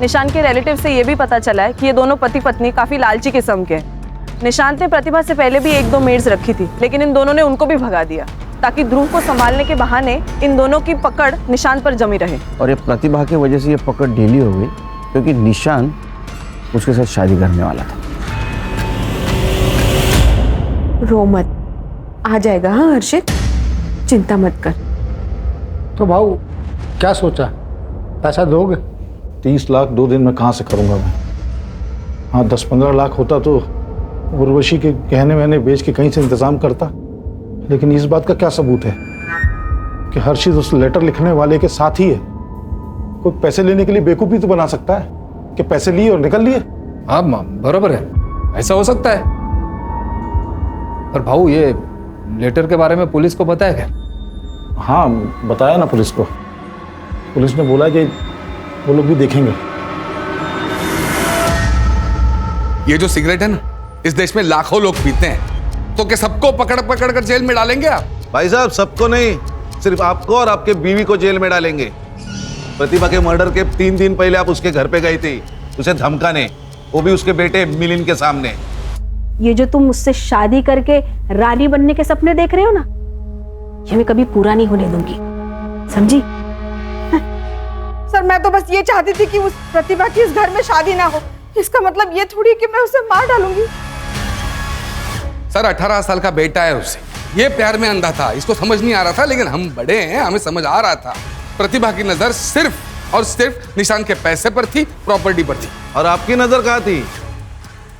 निशान के रिलेटिव से ये भी पता चला है कि ये दोनों पति पत्नी काफी लालची किस्म के हैं। निशांत ने प्रतिभा से पहले भी 1-2 मेड्स रखी थी, लेकिन इन दोनों ने उनको भी भगा दिया ताकि ध्रुव को संभालने के बहाने इन दोनों की पकड़ निशांत पर जमी रहे। और ये प्रतिभा की वजह से ये पकड़ ढीली हो गई क्योंकि निशान उसके साथ शादी करने वाला था। रो मत, आ जाएगा। हाँ हर्षित, चिंता मत कर। तो भाऊ क्या सोचा, पैसा दोगे? 30 लाख 2 दिन में कहाँ से करूँगा मैं? हाँ 10-15 लाख होता तो उर्वशी के गहने वहने बेच के कहीं से इंतजाम करता, लेकिन इस बात का क्या सबूत है कि हर्षित उस लेटर लिखने वाले के साथ ही है? कोई पैसे लेने के लिए बेवकूफ़ी तो बना सकता है कि पैसे लिए और निकल लिए। हाँ बराबर है, ऐसा हो सकता है। पर भाऊ ये लेटर के बारे में पुलिस को पता है क्या? हाँ बताया ना पुलिस को। पुलिस ने बोला कि वो लोग भी देखेंगे। ये जो सिगरेट है ना, इस देश में लाखों लोग पीते हैं, तो क्या सबको पकड़ पकड़ कर जेल में डालेंगे आप? भाई साहब, सबको नहीं, सिर्फ आपको और आपके बीवी को जेल में डालेंगे। प्रतिभा के मर्डर के 3 दिन पहले आप उसके घर पे गई थी उसे धमकाने, वो भी उसके बेटे मिलिंद के सामने। ये जो तुम मुझसे शादी करके रानी बनने के सपने देख रहे हो ना, ये मैं कभी पूरा नहीं होने दूंगी, समझी? सर मैं तो बस ये चाहती थी कि उस प्रतिभा की इस घर में शादी ना हो। इसका मतलब ये थोड़ी कि मैं उसे मार डालूंगी। सर 18 साल का बेटा है उसे, ये प्यार में अंधा था, इसको समझ नहीं आ रहा था, लेकिन हम बड़े हैं, हमें समझ आ रहा था। प्रतिभा की नजर सिर्फ और सिर्फ निशान के पैसे पर थी, प्रॉपर्टी पर थी। और आपकी नजर कहाँ थी?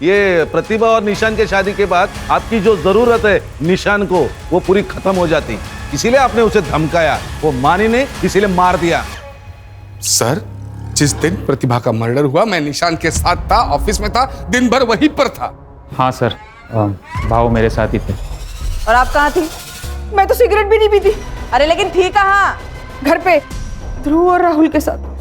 ये प्रतिभा और निशान के शादी के बाद आपकी जो जरूरत है निशान को, वो पूरी खत्म हो जाती, इसीलिए आपने उसे धमकाया। वो मानी नहीं, इसीलिए मार दिया। सर जिस दिन प्रतिभा का मर्डर हुआ मैं निशान के साथ था, ऑफिस में था, दिन भर वहीं पर था। हाँ सर, भाव मेरे साथ ही थे। और आप कहाँ थी? मैं तो सिगरेट भी नहीं पीती। अरे लेकिन थी कहाँ? घर पे ध्रुव और राहुल के साथ।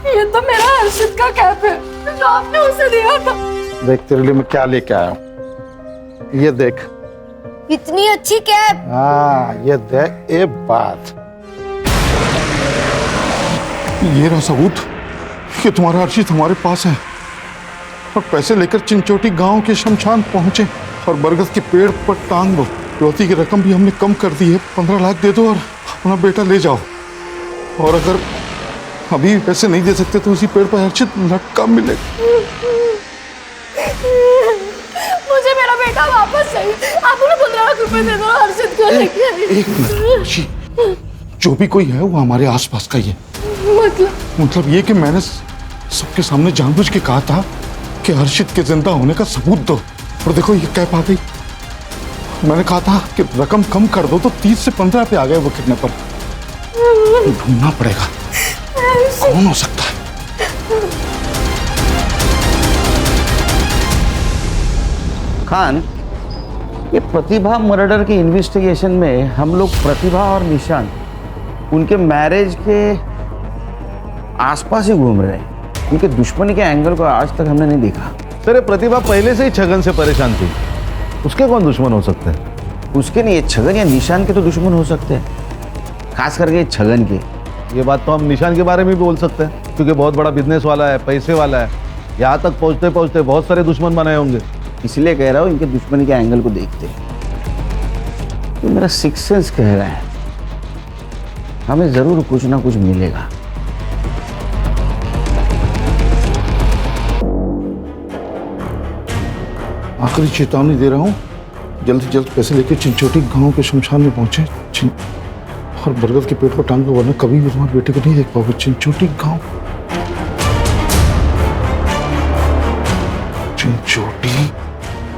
ये तो मेरा हर्षित का कैप है जो आपने उसे दिया था। देख तेरे लिए मैं क्या लेके आया हूँ, ये देख। इतनी अच्छी कैप। हाँ ये देख, एक बात, ये रहा सबूत कि तुम्हारा हर्षित हमारे पास है और पैसे लेकर चिंचोटी गांव के शमशान पहुंचे और बरगद के पेड़ पर टांग दो। रोटी की रकम भी हमने कम कर दी है, 15 लाख दे दो और अपना बेटा ले जाओ। और अगर अभी पैसे नहीं दे सकते तो उसी पेड़ पर हर्षित लटका मिलेगा। मुझे मेरा बेटा वापस चाहिए। आप उन्हें 15 लाख रुपए दे दो, हर्षित को लेके। एक मिनट खुशी, जो भी कोई है वो हमारे आसपास का ही है। मतलब ये कि मैंने सबके सामने जानबूझ के कहा था कि हर्षित के जिंदा होने का सबूत दो, और देखो ये कैप आ गई। मैंने कहा था कि रकम कम कर दो तो 30 से 15 पे आ गए वो किडनैपर। ढूंढना पड़ेगा कौन हो सकता है। खान, ये प्रतिभा मर्डर के इन्वेस्टिगेशन में हम लोग प्रतिभा और निशान उनके मैरिज के आसपास ही घूम रहे हैं। उनके दुश्मनी के एंगल को आज तक हमने नहीं देखा। सर प्रतिभा पहले से ही छगन से परेशान थी, उसके कौन दुश्मन हो सकते हैं? उसके नहीं, छगन या निशान के तो दुश्मन हो सकते हैं, खास करके छगन के। ये बात तो हम निशान के बारे में भी बोल सकते हैं, क्योंकि बहुत बड़ा बिजनेस वाला है, पैसे वाला है। यहाँ तक पहुँचते पहुँचते बहुत सारे दुश्मन बनाए होंगे। इसलिए कह रहा हूँ इनके दुश्मनी के एंगल को देखते तो मेरा सिक्स सेंस कह रहा है हमें जरूर कुछ ना कुछ मिलेगा। आखिरी चेतावनी दे रहा हूँ, जल्द से जल्द पैसे लेके चिंचोटी गांव के शमशान में पहुंचे और बरगद के पेट पर टांग दो, वरना कभी भी तुम्हारे बेटे को नहीं देख पाओगे। चिंचोटी गांव,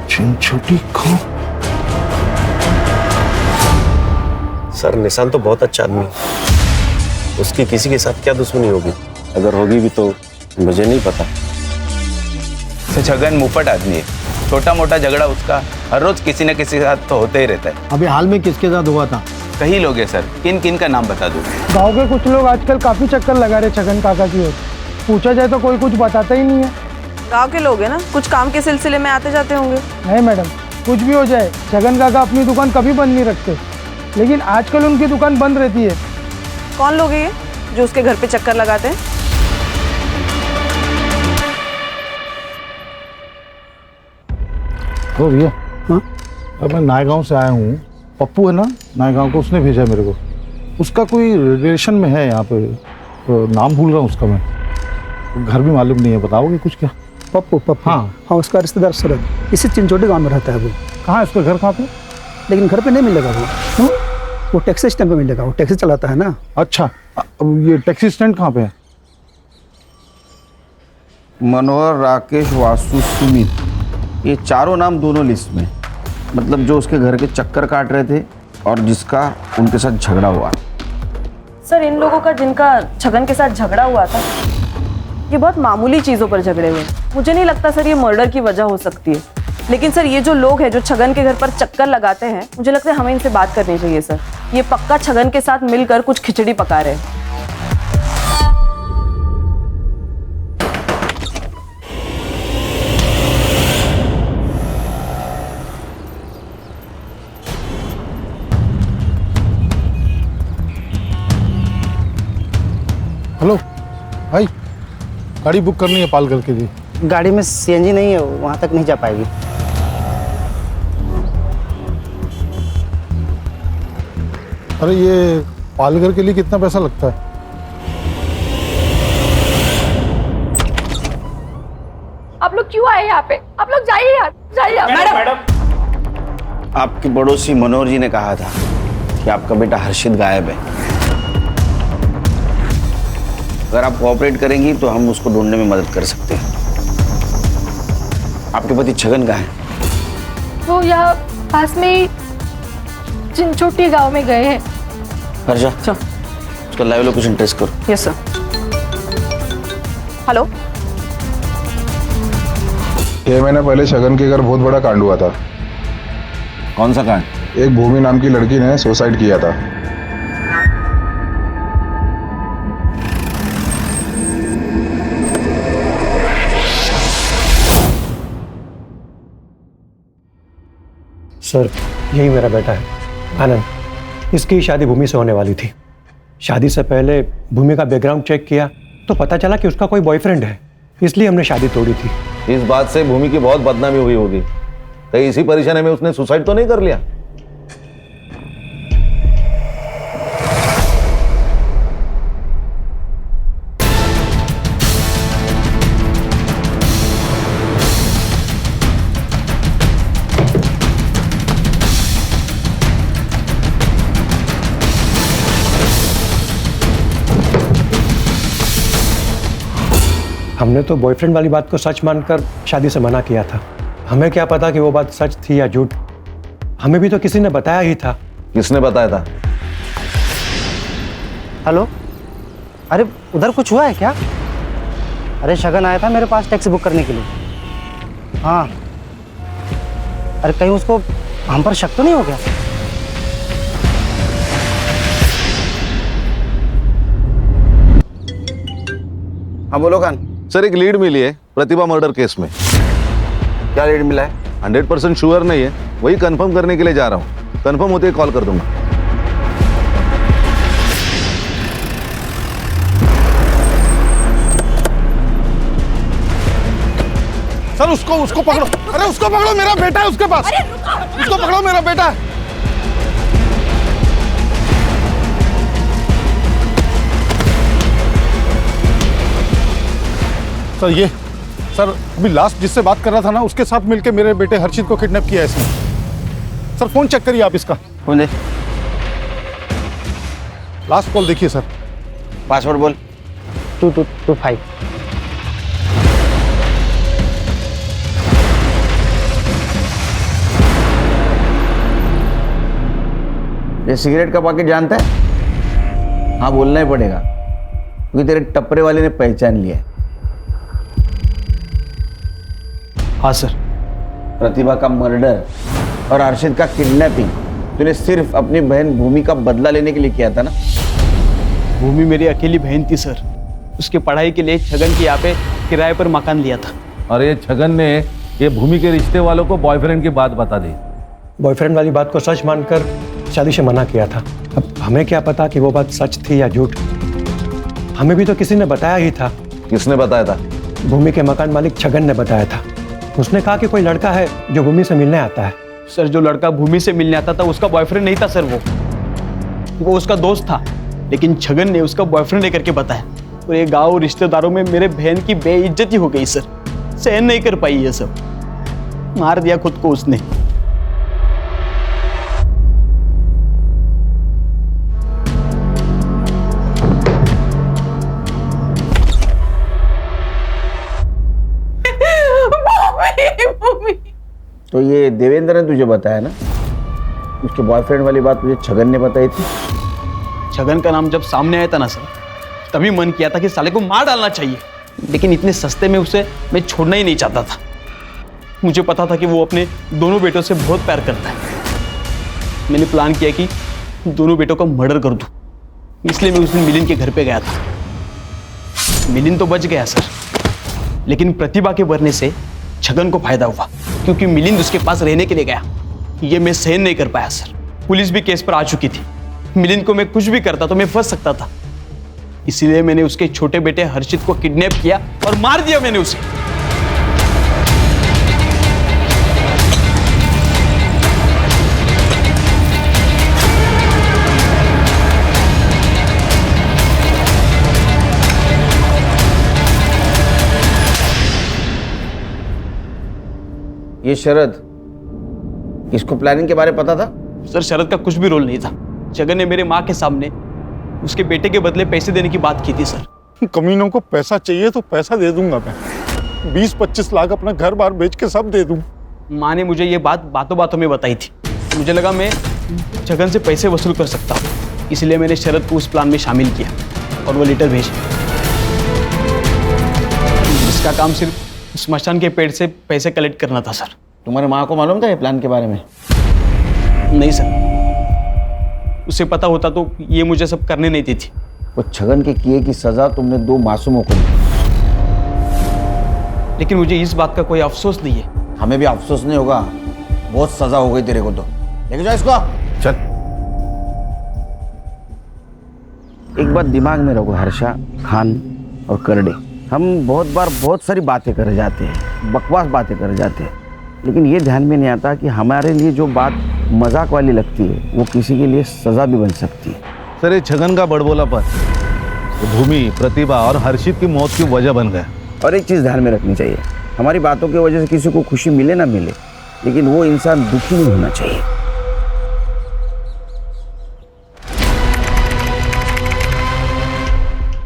चिंचोटी गांव। सर निशान तो बहुत अच्छा आदमी है, उसकी किसी के साथ क्या दुश्मनी होगी? अगर होगी भी तो मुझे नहीं पता। छगन मुफट आदमी है, छोटा मोटा झगड़ा उसका हर रोज किसी न किसी के साथ तो होते ही रहता है। अभी हाल में किसके साथ हुआ था? कई लोग हैं सर, किन किन का नाम बता दूं? गांव के कुछ लोग आजकल काफी चक्कर लगा रहे छगन काका की ओर। पूछा जाए तो कोई कुछ बताता ही नहीं है। गांव के लोग हैं ना, कुछ काम के सिलसिले में आते जाते होंगे। नहीं मैडम, कुछ भी हो जाए छगन काका अपनी दुकान कभी बंद नहीं रखते, लेकिन आजकल उनकी दुकान बंद रहती है। कौन लोग हैं ये जो उसके घर पे चक्कर लगाते हैं? ओ भैया, हाँ, अब मैं नायगांव से आया हूँ। पप्पू है ना नायगांव को, उसने भेजा मेरे को। उसका कोई रिलेशन में है यहाँ पे, तो नाम भूल रहा हूँ उसका मैं। घर भी मालूम नहीं है, बताओगे कुछ क्या? पप्पू पप्पू हाँ उसका रिश्तेदार सूरज इसी चिंचोटी गांव में रहता है वो। कहाँ है उसका घर, कहाँ पे? लेकिन घर पे नहीं मिलेगा वो। क्यों? वो टैक्सी स्टैंड पे मिलेगा, वो टैक्सी चलाता है ना। अच्छा, अब ये टैक्सी स्टैंड कहाँ पे है? मनोहर, राकेश, वासु, सुमित, ये चारों नाम दोनों लिस्ट में, मतलब जो उसके घर के चक्कर काट रहे थे और जिसका उनके साथ झगड़ा हुआ। सर इन लोगों का जिनका छगन के साथ झगड़ा हुआ था, ये बहुत मामूली चीज़ों पर झगड़े हुए। मुझे नहीं लगता सर ये मर्डर की वजह हो सकती है। लेकिन सर ये जो लोग हैं जो छगन के घर पर चक्कर लगाते हैं, मुझे लगता है हमें इनसे बात करनी चाहिए सर। ये पक्का छगन के साथ मिलकर कुछ खिचड़ी पका रहे हैं। हेलो भाई, गाड़ी बुक करनी है पालघर के लिए। गाड़ी में सीएनजी नहीं है, वहाँ तक नहीं जा पाएगी। अरे ये पालघर के लिए कितना पैसा लगता है? आप लोग क्यों आए यहाँ पे? आप लोग जाइए यार, जाइए आप। मैडम, आपके पड़ोसी मनोहर जी ने कहा था कि आपका बेटा हर्षित गायब है। अगर आप कोऑपरेट करेंगी तो हम उसको ढूंढने में मदद कर सकते हैं। आपके पति छगन कहाँ है? वो यहाँ पास में ही चिंचोटी गांव में गए हैं। हर्षा, उसका लाइव लोकेशन ट्रेस करो। Yes sir. हेलो, 6 महीने पहले छगन के घर बहुत बड़ा कांड हुआ था। कौन सा कांड? एक भूमि नाम की लड़की ने सुसाइड किया था। सर यही मेरा बेटा है आनंद। इसकी शादी भूमि से होने वाली थी। शादी से पहले भूमि का बैकग्राउंड चेक किया तो पता चला कि उसका कोई बॉयफ्रेंड है, इसलिए हमने शादी तोड़ी थी। इस बात से भूमि की बहुत बदनामी हुई होगी। कहीं इसी परेशानी में उसने सुसाइड तो नहीं कर लिया? हमने तो बॉयफ्रेंड वाली बात को सच मानकर शादी से मना किया था। हमें क्या पता कि वो बात सच थी या झूठ। हमें भी तो किसी ने बताया ही था। किसने बताया था? हेलो, अरे उधर कुछ हुआ है क्या? अरे शगन आया था मेरे पास टैक्सी बुक करने के लिए। हाँ, अरे कहीं उसको हम पर शक तो नहीं हो गया? हाँ बोलो खान। सर एक लीड मिली है प्रतिभा मर्डर केस में। क्या लीड मिला है? 100% श्योर नहीं है, वही कंफर्म करने के लिए जा रहा हूँ। कंफर्म होते ही कॉल कर दूंगा। सर उसको पकड़ो, अरे उसको पकड़ो, मेरा बेटा है उसके पास, उसको पकड़ो, मेरा बेटा है। सर अभी लास्ट जिससे बात कर रहा था ना, उसके साथ मिलके मेरे बेटे हर्षित को किडनैप किया है इसने। सर फोन चेक करिए आप इसका। फोन दे। लास्ट कॉल देखिए सर। पासवर्ड बोल। 2225। ये सिगरेट का पैकेट जानता है? हाँ बोलना ही पड़ेगा क्योंकि तेरे टपरे वाले ने पहचान लिया है। हाँ सर। प्रतिभा का मर्डर और अर्शित का किडनैपिंग तूने सिर्फ अपनी बहन भूमि का बदला लेने के लिए किया था ना? भूमि मेरी अकेली बहन थी सर। उसके पढ़ाई के लिए छगन के यहाँ पे किराए पर मकान लिया था। और ये छगन ने ये भूमि के रिश्ते वालों को बॉयफ्रेंड की बात बता दी। बॉयफ्रेंड वाली बात को सच मानकर शादी से मना किया था। अब हमें क्या पता कि वो बात सच थी या झूठ। हमें भी तो किसी ने बताया ही था। किसने बताया था? भूमि के मकान मालिक छगन ने बताया था। उसने कहा कि कोई लड़का है जो भूमि से मिलने आता है। सर जो लड़का भूमि से मिलने आता था उसका बॉयफ्रेंड नहीं था सर, वो उसका दोस्त था, लेकिन छगन ने उसका बॉयफ्रेंड लेकर के बताया। और ये गांव रिश्तेदारों में मेरे बहन की बेइज्जती हो गई सर। सहन नहीं कर पाई ये सब, मार दिया खुद को उसने। तो ये देवेंद्र ने तुझे बताया ना? उसके बॉयफ्रेंड वाली बात मुझे छगन ने बताई थी। छगन का नाम जब सामने आया था ना सर, तभी मन किया था कि साले को मार डालना चाहिए, लेकिन इतने सस्ते में उसे मैं छोड़ना ही नहीं चाहता था। मुझे पता था कि वो अपने दोनों बेटों से बहुत प्यार करता है। मैंने प्लान किया कि दोनों बेटों का मर्डर कर दूं, इसलिए मैं उस दिन मिलिंद के घर पे गया था। मिलिंद तो बच गया सर, लेकिन प्रतिभा के मरने से छगन को फायदा हुआ, क्योंकि मिलिंद उसके पास रहने के लिए गया। ये मैं सहन नहीं कर पाया सर। पुलिस भी केस पर आ चुकी थी। मिलिंद को मैं कुछ भी करता तो मैं फंस सकता था, इसीलिए मैंने उसके छोटे बेटे हर्षित को किडनैप किया और मार दिया मैंने उसे। ये शरद, इसको प्लानिंग के बारे में पता था? सर शरद का कुछ भी रोल नहीं था। छगन ने मेरे माँ के सामने उसके बेटे के बदले पैसे देने की बात की थी सर। कमीनों को पैसा चाहिए तो पैसा दे दूंगा मैं। 20-25 लाख अपना घर बार बेच के सब दे दूं। माँ ने मुझे ये बात बातों बातों में बताई थी। मुझे लगा मैं छगन से पैसे वसूल कर सकता हूँ, इसलिए मैंने शरद को उस प्लान में शामिल किया और वो लेटर भेजा। इसका काम सिर्फ स्मशान के पेड़ से पैसे कलेक्ट करना था सर। तुम्हारे माँ को मालूम था ये प्लान के बारे में? नहीं सर, उसे पता होता तो ये मुझे सब करने नहीं देती। वो छगन के किए की सजा तुमने 2 मासूमों को दी, लेकिन मुझे इस बात का कोई अफसोस नहीं है। हमें भी अफसोस नहीं होगा, बहुत सजा हो गई तेरे को। तो लेके जाओ इसको। चल। एक बात दिमाग में रखो हर्षा, खान और करडे, हम बहुत बार बहुत सारी बातें कर जाते हैं, बकवास बातें कर जाते हैं, लेकिन ये ध्यान में नहीं आता कि हमारे लिए जो बात मजाक वाली लगती है वो किसी के लिए सजा भी बन सकती है। सर ये छगन का बड़बोलापन भूमि, प्रतिभा और हर्षित की मौत की वजह बन गया। और एक चीज़ ध्यान में रखनी चाहिए, हमारी बातों की वजह से किसी को खुशी मिले ना मिले, लेकिन वो इंसान दुखी नहीं होना चाहिए।